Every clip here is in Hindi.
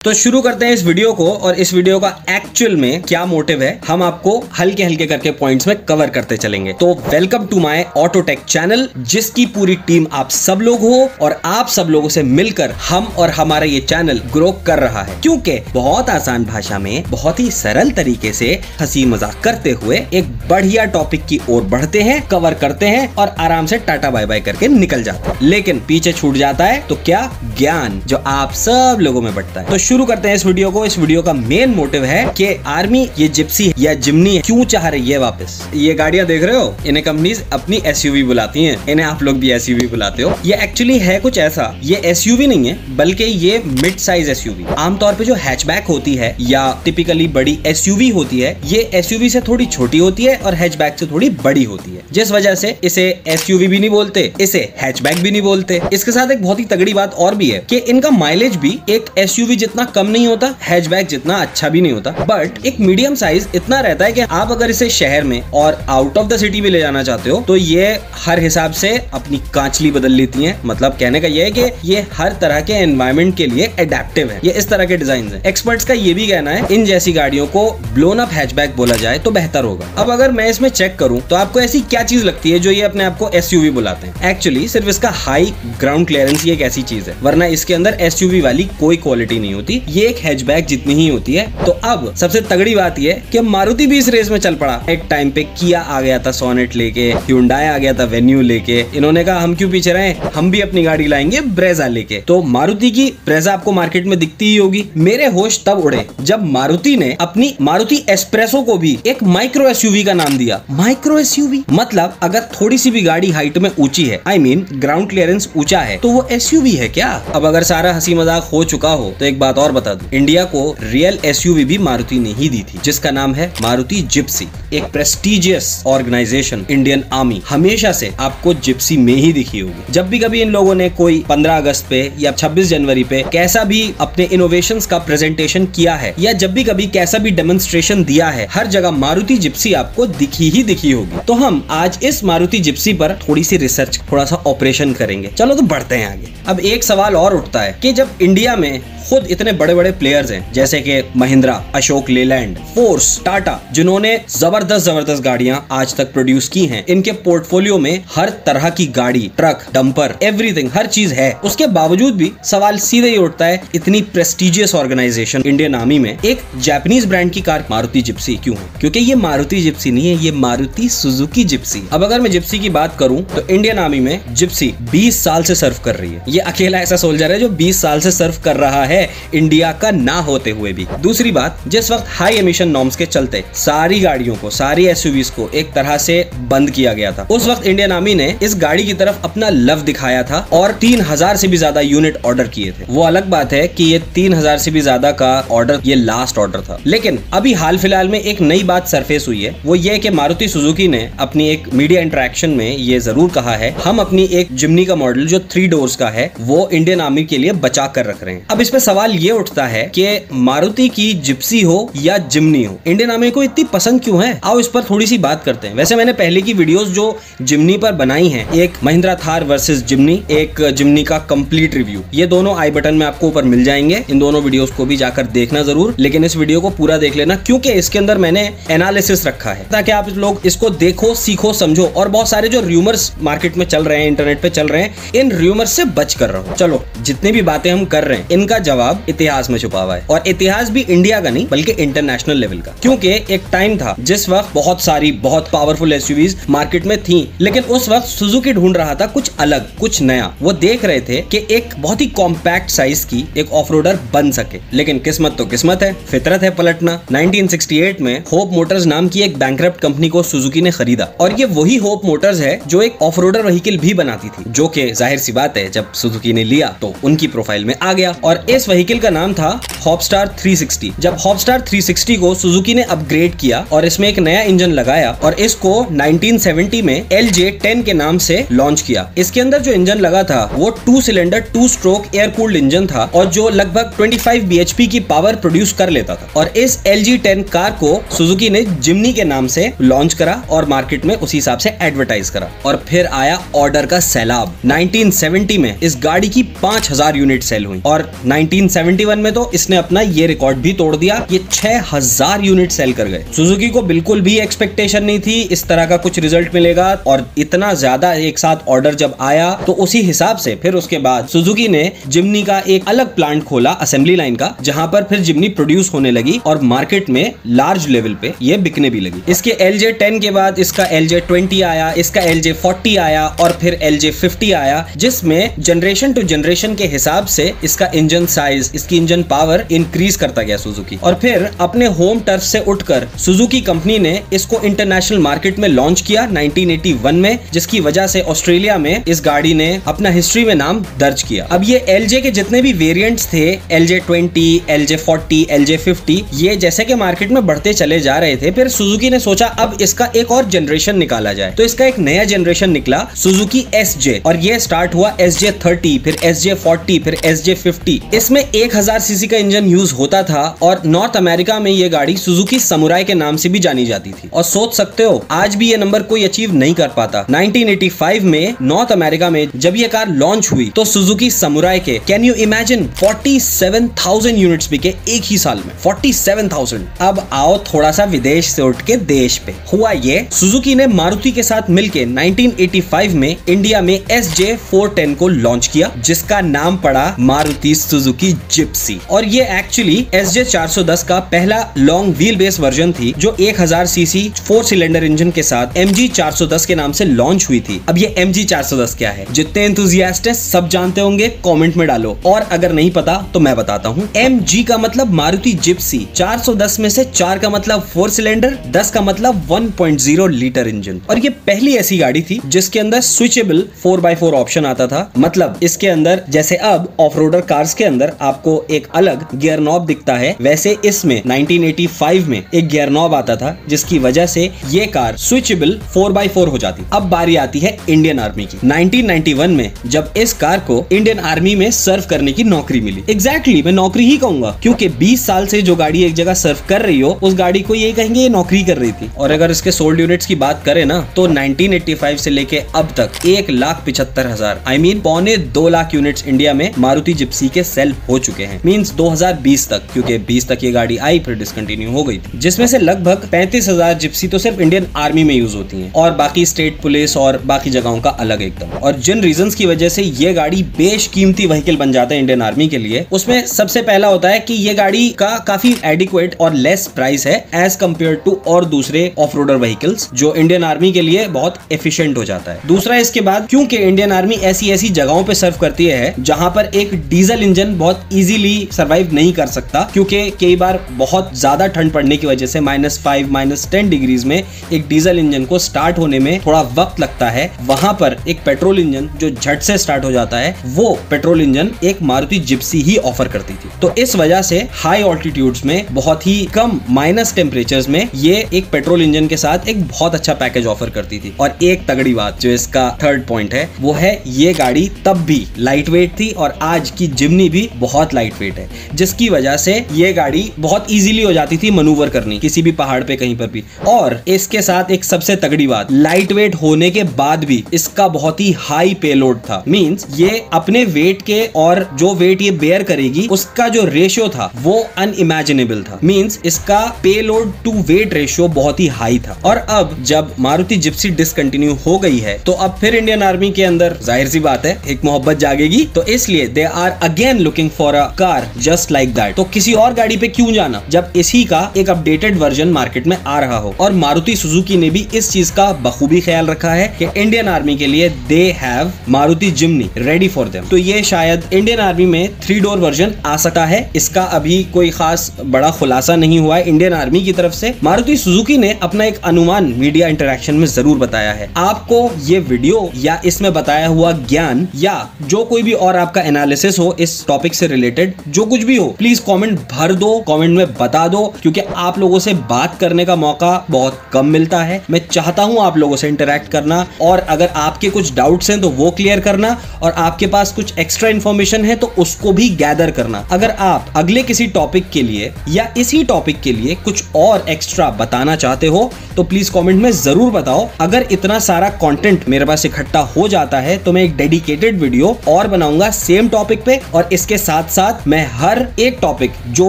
तो शुरू करते हैं इस वीडियो को, और इस वीडियो का एक्चुअल में क्या मोटिव है हम आपको हल्के हल्के करके पॉइंट्स में कवर करते चलेंगे। तो welcome to my Autotech channel, जिसकी पूरी टीम आप सब लोग हो और आप सब लोगों से मिलकर हम और हमारा ये चैनल ग्रो कर रहा है। क्योंकि बहुत आसान भाषा में बहुत ही सरल तरीके से हंसी मजाक करते हुए एक बढ़िया टॉपिक की ओर बढ़ते हैं, कवर करते हैं और आराम से टाटा बाय बाय करके निकल जाते हैं। लेकिन पीछे छूट जाता है तो क्या? ज्ञान, जो आप सब लोगों में बढ़ता है। तो शुरू करते हैं इस वीडियो को। इस वीडियो का मेन मोटिव है कि आर्मी ये जिप्सी या जिम्नी क्यों चाह रही है वापस। ये गाड़ियां देख रहे हो, इन्हें कंपनीज अपनी एसयूवी बुलाती हैं, इन्हें आप लोग भी एसयूवी बुलाते हो। ये एक्चुअली है कुछ ऐसा, ये एसयूवी नहीं है बल्कि ये मिड साइज एसयूवी। आमतौर पे जो हैचबैक होती है या टिपिकली बड़ी एसयूवी होती है, ये एसयूवी से थोड़ी छोटी होती है और हैचबैक से थोड़ी बड़ी होती है, जिस वजह से इसे एसयूवी भी नहीं बोलते, इसे हैचबैक भी नहीं बोलते। इसके साथ एक बहुत ही तगड़ी बात और भी है कि इनका माइलेज भी एक एसयूवी जितना कम नहीं होता, हैचबैक जितना अच्छा भी नहीं होता, बट एक मीडियम साइज इतना रहता है कि आप अगर इसे शहर में और आउट ऑफ द सिटी भी ले जाना चाहते हो तो ये हर हिसाब से अपनी कांचली बदल लेती हैं। मतलब कहने का ये है कि ये हर तरह के एनवायरनमेंट के लिए एडेप्टिव है। ये इस तरह के डिजाइन है। एक्सपर्ट्स का ये भी कहना है इन जैसी गाड़ियों को ब्लोन अप हैचबैक बोला जाए तो बेहतर होगा। अब अगर मैं इसमें चेक करूं तो आपको ऐसी क्या चीज लगती है जो ये अपने आप को एसयूवी बुलाते हैं? एक्चुअली सिर्फ इसका हाई ग्राउंड क्लियरेंस ही एक ऐसी चीज है, वरना इसके अंदर एसयूवी वाली कोई क्वालिटी नहीं होती। ये एक हैचबैक जितनी ही होती है। तो अब सबसे तगड़ी बात ये कि मारुति भी इस रेस में चल पड़ा। एक टाइम पे किया आ गया था सोनेट लेके, hyundai आ गया था वेन्यू लेके। इन्होंने कहा हम क्यों पीछे रहे, हम भी अपनी गाड़ी लाएंगे ब्रेजा लेके। तो मारुति की ब्रेजा आपको मार्केट में दिखती ही होगी। मेरे होश तब उड़े जब मारुति ने अपनी मारुति एस्प्रेसो को भी एक माइक्रो एसयूवी का नाम दिया। माइक्रो एसयूवी मतलब अगर थोड़ी सी भी गाड़ी हाइट में ऊंची है, आई मीन ग्राउंड क्लियरेंस ऊंचा है, तो वो एसयूवी है क्या? अब अगर सारा हंसी मजाक हो चुका हो तो एक बात और बता दूं, इंडिया को रियल एसयूवी भी मारुति ने ही दी थी, जिसका नाम है मारुति जिप्सी। एक प्रेस्टिजियस ऑर्गेनाइजेशन इंडियन आर्मी हमेशा से आपको जिप्सी में ही दिखी होगी। जब भी कभी इन लोगों ने कोई 15 अगस्त पे या 26 जनवरी पे कैसा भी अपने इनोवेशंस का प्रेजेंटेशन किया है, या जब भी कभी कैसा भी डेमोन्स्ट्रेशन दिया है, हर जगह मारुति जिप्सी आपको दिखी ही दिखी होगी। तो हम आज इस मारुति जिप्सी पर थोड़ी सी रिसर्च, थोड़ा सा ऑपरेशन करेंगे। चलो तो बढ़ते हैं आगे। अब एक सवाल और उठता है कि जब इंडिया में खुद इतने बड़े बड़े प्लेयर्स हैं जैसे कि महिंद्रा, अशोक लेलैंड, फोर्स, टाटा, जिन्होंने जबरदस्त गाड़ियां आज तक प्रोड्यूस की हैं, इनके पोर्टफोलियो में हर तरह की गाड़ी, ट्रक, डंपर, एवरीथिंग, हर चीज है। उसके बावजूद भी सवाल सीधे ही उठता है, इतनी प्रेस्टिजियस ऑर्गेनाइजेशन इंडियन आर्मी में एक जापानीज ब्रांड की कार मारुति जिप्सी क्यों है? क्योंकि ये मारुति जिप्सी नहीं है, ये मारुति सुजुकी जिप्सी। अब अगर मैं जिप्सी की बात करूं तो इंडियन आर्मी में जिप्सी 20 साल से सर्व कर रही है। ये अकेला ऐसा सोल्जर है जो 20 साल से सर्व कर रहा है, इंडिया का ना होते हुए भी। दूसरी बात, जिस वक्त हाई एमिशन नॉर्म्स के चलते सारी गाड़ियों को, सारी एसयूवीज को एक तरह से बंद किया गया था, उस वक्त इंडियन आर्मी ने इस गाड़ी की तरफ अपना लव दिखाया था और 3000 से भी ज्यादा यूनिट ऑर्डर किए थे। वो अलग बात है कि ये 3000 से भी ज्यादा का ऑर्डर ये लास्ट ऑर्डर था। लेकिन अभी हाल फिलहाल में एक नई बात सरफेस हुई है, वो ये कि मारुति सुजुकी ने अपनी एक मीडिया इंटरेक्शन में ये जरूर कहा है, हम अपनी एक जिम्नी का मॉडल जो 3 डोर्स का है वो इंडियन आर्मी के लिए बचा कर रख रहे हैं। अब इस पे सवाल ये उठता है कि मारुति की जिप्सी हो या जिम्नी हो, इंडियन आर्मी को इतनी पसंद क्यों है? आओ इस पर थोड़ी सी बात करते हैं। वैसे मैंने पहले की वीडियोस जो जिम्नी पर बनाई हैं, एक महिंद्रा थार वर्सेस जिम्नी, एक जिम्नी का कंप्लीट रिव्यू, ये दोनों आई बटन में आपको ऊपर मिल जाएंगे। इन दोनों वीडियोस को भी जाकर देखना जरूर, लेकिन इस वीडियो को पूरा देख लेना क्योंकि इसके अंदर मैंने एनालिसिस रखा है ताकि आप लोग इसको देखो, सीखो, समझो और बहुत सारे जो रूमर्स मार्केट में चल रहे हैं, इंटरनेट पे चल रहे हैं, इन रूमर्स से बच कर रहो। चलो, जितनी भी बातें हम कर रहे हैं इनका जवाब इतिहास में छुपा हुआ है, और इतिहास भी इंडिया का नहीं बल्कि इंटरनेशनल लेवल का। क्योंकि एक टाइम था जिस वक्त बहुत सारी बहुत पावरफुल एसयूवीज मार्केट में थी, लेकिन उस वक्त सुजुकी ढूंढ रहा था कुछ अलग, कुछ नया। वो देख रहे थे कि एक बहुत ही कॉम्पैक्ट साइज की एक ऑफ रोडर बन सके। लेकिन किस्मत तो किस्मत है, फितरत है पलटना। 1968 में होप मोटर्स नाम की एक बैंकरप्ट कंपनी को सुजुकी ने खरीदा, और ये वही होप मोटर्स है जो एक ऑफ रोडर व्हीकल भी बनाती थी, जो कि जाहिर सी बात है जब सुजुकी ने लिया तो उनकी प्रोफाइल में आ गया। और इस व्हीकल का नाम था हॉपस्टार 360। जब हॉपस्टार 360 को सुजुकी ने अपग्रेड किया और इसमें एक नया इंजन लगाया और इसको 1970 में LJ10 के नाम से लॉन्च किया। इसके अंदर जो इंजन लगा था वो 2 cylinder 2 stroke air cooled engine था और जो लगभग 25 bhp की पावर प्रोड्यूस कर लेता था। और इस LG10 कार को सुजुकी ने जिम्नी के नाम से लॉन्च करा और मार्केट में उसी हिसाब से एडवर्टाइज करा। और फिर आया ऑर्डर का सैलाब। 1970 में इस गाड़ी की 5000 यूनिट सेल हुई और 1971 में तो इसने अपना ये रिकॉर्ड भी तोड़ दिया, ये 6000 यूनिट सेल कर गए। सुजुकी को बिल्कुल भी एक्सपेक्टेशन नहीं थी इस तरह का कुछ रिजल्ट मिलेगा, और इतना ज्यादा एक साथ ऑर्डर जब आया तो उसी हिसाब से फिर उसके बाद सुजुकी ने जिम्नी का एक अलग प्लांट खोला, असेंबली लाइन का, जहां पर फिर जिम्नी प्रोड्यूस होने लगी और मार्केट में लार्ज लेवल पे ये बिकने भी लगी। इसके LJ10 के बाद इसका LJ20 आया, इसका LJ40 आया और फिर LJ50 आया, जिसमें जनरेशन टू जनरेशन के हिसाब से इसका इंजन साइज, इसकी इंजन पावर इंक्रीज करता गया सुजुकी। और फिर अपने होम टर्फ से उठकर सुजुकी कंपनी ने इसको इंटरनेशनल मार्केट में लॉन्च किया 1981 में, जिसकी वजह से ऑस्ट्रेलिया में इस गाड़ी ने अपना हिस्ट्री में नाम दर्ज किया। अब ये LJ के जितने भी वेरिएंट्स थे, LJ20, LJ40, LJ50, ये जैसे कि मार्केट में बढ़ते चले जा रहे थे, फिर सुजुकी ने सोचा अब इसका एक और जनरेशन निकाला जाए। तो इसका एक नया जनरेशन निकला सुजुकी SJ, और ये स्टार्ट हुआ SJ30, फिर SJ40, फिर SJ50। इसमें 1000 सीसी का इंजन यूज होता था और नॉर्थ अमेरिका में ये गाड़ी सुजुकी समुराई के नाम से भी जानी जाती थी। और सोच सकते हो आज भी ये नंबर कोई अचीव नहीं कर पाता। 1985 में नॉर्थ अमेरिका में जब ये कार लॉन्च हुई तो सुजुकी समुराई के, कैन यू इमेजिन, 47,000 यूनिट्स बिके एक ही साल में, 47,000। अब आओ थोड़ा सा विदेश से उठ के देश पे। हुआ ये, सुजुकी ने मारुति के साथ मिलके 1985 में इंडिया में SJ410 को लॉन्च किया, जिसका नाम पड़ा मारुति सुजुकी जिप्सी। और ये एक्चुअली SJ410 का पहला लॉन्ग व्हील बेस वर्जन थी, जो 1000 सीसी 4 सिलेंडर इंजन के साथ MG410 के नाम से लॉन्च हुई थी। अब ये MG410 क्या है, जितने एंथुसियास्ट है सब जानते होंगे, कमेंट में डालो, और अगर नहीं पता तो मैं बताता हूँ। MG का मतलब मारुति जिप्सी, 410 में से 4 का मतलब 4 सिलेंडर, 10 का मतलब 1.0 लीटर इंजन। और ये पहली ऐसी गाड़ी थी जिसके अंदर स्विचेबल 4x4 ऑप्शन आता था। मतलब इसके अंदर जैसे अब ऑफ-रोडर कार्स के अंदर आपको एक अलग गियर नॉब दिखता है, वैसे इसमें 1985 में एक गियर नॉब आता था, जिसकी वजह से ये कार स्विचेबल 4x4 हो जाती। अब बारी आती है इंडियन आर्मी की। 1991 में जब इस कार को इंडियन आर्मी में सर्व करने की नौकरी मिली, एग्जैक्टली मैं नौकरी ही कहूंगा, क्योंकि 20 साल से जो गाड़ी एक जगह सर्व कर रही हो, उस गाड़ी को ये कहेंगे ये नौकरी कर रही थी। और अगर इसके सोल्ड यूनिट्स की बात करें ना, तो 1985 से लेके अब तक 1,75,000 I mean 1.25 lakh units India में मारुति जिप्सी के सेल हो चुके हैं। मींस 2020 तक, क्योंकि 20 तक ये गाड़ी आई फिर डिसकंटिन्यू हो गई थी, जिसमें से लगभग 35,000 जिप्सी तो सिर्फ इंडियन आर्मी में यूज होती हैं, और बाकी स्टेट पुलिस और बाकी जगहों का अलग एकदम। और जिन रीजंस की वजह से ये गाड़ी बेशकीमती व्हीकल बन जाता है इंडियन आर्मी के लिए, उसमें सबसे पहला होता है कि ये गाड़ी का काफी एडिक्वेट और लेस प्राइस है एज कम्पेयर टू और दूसरे ऑफ रोडर व्हीकल्स, जो इंडियन आर्मी के लिए बहुत एफिशिएंट हो जाता है। दूसरा इसके बाद, क्योंकि इंडियन आर्मी ऐसी ऐसी जगहों पे सर्व करती है जहां पर एक डीजल इंजन बहुत इजीली सर्वाइव नहीं कर सकता, क्योंकि कई बार बहुत ज्यादा ठंड पड़ने की वजह से -5, -10 डिग्रीज में एक डीजल इंजन को स्टार्ट होने में थोड़ा वक्त लगता है। वहां पर एक पेट्रोल इंजन जो झट से स्टार्ट हो जाता है, वो पेट्रोल इंजन एक मारुति जिप्सी ही ऑफर करती थी। तो इस वजह से हाई ऑल्टीट्यूड्स में, बहुत ही कम माइनस टेम्परेचर्स में, ये एक पेट्रोल इंजन के साथ एक बहुत अच्छा पैकेज ऑफर करती थी। और एक तगड़ी बात जो इसका थर्ड पॉइंट है, वो है ये गाड़ी तब भी लाइट वेट थी और आज की जिम्नी भी बहुत लाइट वेट है, जिसकी वजह से ये गाड़ी बहुत इजीली हो जाती थी मनूवर करनी किसी भी पहाड़ पे कहीं पर भी। और इसके साथ एक सबसे तगड़ी बात, लाइट वेट होने के बाद भी इसका बहुत ही हाई पेलोड था। मींस ये अपने वेट के और जो वेट ये बेयर करेगी उसका जो रेशियो था वो अनइमेजिनेबल था। मींस इसका पेलोड टू वेट रेशियो बहुत ही हाई था। और अब जब मारुति जिप्सी डिसकंटिन्यू हो गई है, तो अब फिर इंडियन आर्मी के अंदर जाहिर सी बात है एक मोहब्बत जागेगी, तो इसलिए they are again looking for a car just like that. तो किसी और गाड़ी पे क्यों जाना जब इसी का एक अपडेटेड वर्जन मार्केट में आ रहा हो। और मारुति सुजुकी ने भी इस चीज का बखूबी ख्याल रखा है कि इंडियन आर्मी के लिए they have Maruti Jimny ready for them. तो ये शायद इंडियन आर्मी में 3 डोर वर्जन आ सकता है। इसका अभी कोई खास बड़ा खुलासा नहीं हुआ है इंडियन आर्मी की तरफ से। मारुति सुजुकी ने अपना एक अनुमान मीडिया इंटरेक्शन में जरूर बताया है। आपको ये वीडियो या इसमें बताया हुआ ज्ञान या जो कोई भी और आपका एनालिसिस हो इस टॉपिक से रिलेटेड, जो कुछ भी हो, प्लीज कमेंट भर दो, कमेंट में बता दो, क्योंकि आप लोगों से बात करने का मौका बहुत कम मिलता है। मैं चाहता हूं आप लोगों से इंटरेक्ट करना, और अगर आपके कुछ डाउट्स हैं तो वो क्लियर करना, और आपके पास कुछ एक्स्ट्रा इन्फॉर्मेशन है तो उसको भी गैदर करना। अगर आप अगले किसी टॉपिक के लिए या इसी टॉपिक के लिए कुछ और एक्स्ट्रा बताना चाहते हो तो प्लीज कमेंट में जरूर बताओ। अगर इतना सारा कंटेंट मेरे पास इकट्ठा हो जाता है तो मैं एक डेडिकेटेड वीडियो और बनाऊंगा सेम टॉपिक पे, और इसके के साथ साथ मैं हर एक टॉपिक, जो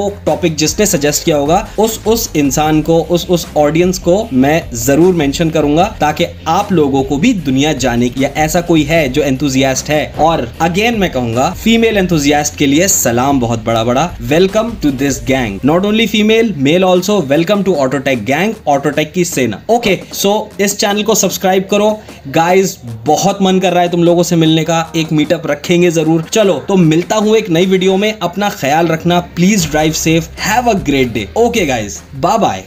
टॉपिक जिसने सजेस्ट किया होगा, उस इंसान को, उस ऑडियंस को मैं जरूर मेंशन करूंगा, ताकि आप लोगों को भी दुनिया जाने की, या ऐसा कोई है जो एंथुजियास्ट है। और अगेन मैं कहूंगा, फीमेल एंथुजियास्ट के लिए सलाम बहुत बड़ा बड़ा, welcome to this gang. Not only female, male also, welcome to Autotech gang, Autotech की सेना। ओके, सो इस चैनल को सब्सक्राइब करो गाइज, बहुत मन कर रहा है तुम लोगों से मिलने का, एक मीटअप रखेंगे जरूर। चलो तो मिलता हूं एक नई वीडियो में, अपना ख्याल रखना, please drive safe, have a great day. Okay guys, bye bye.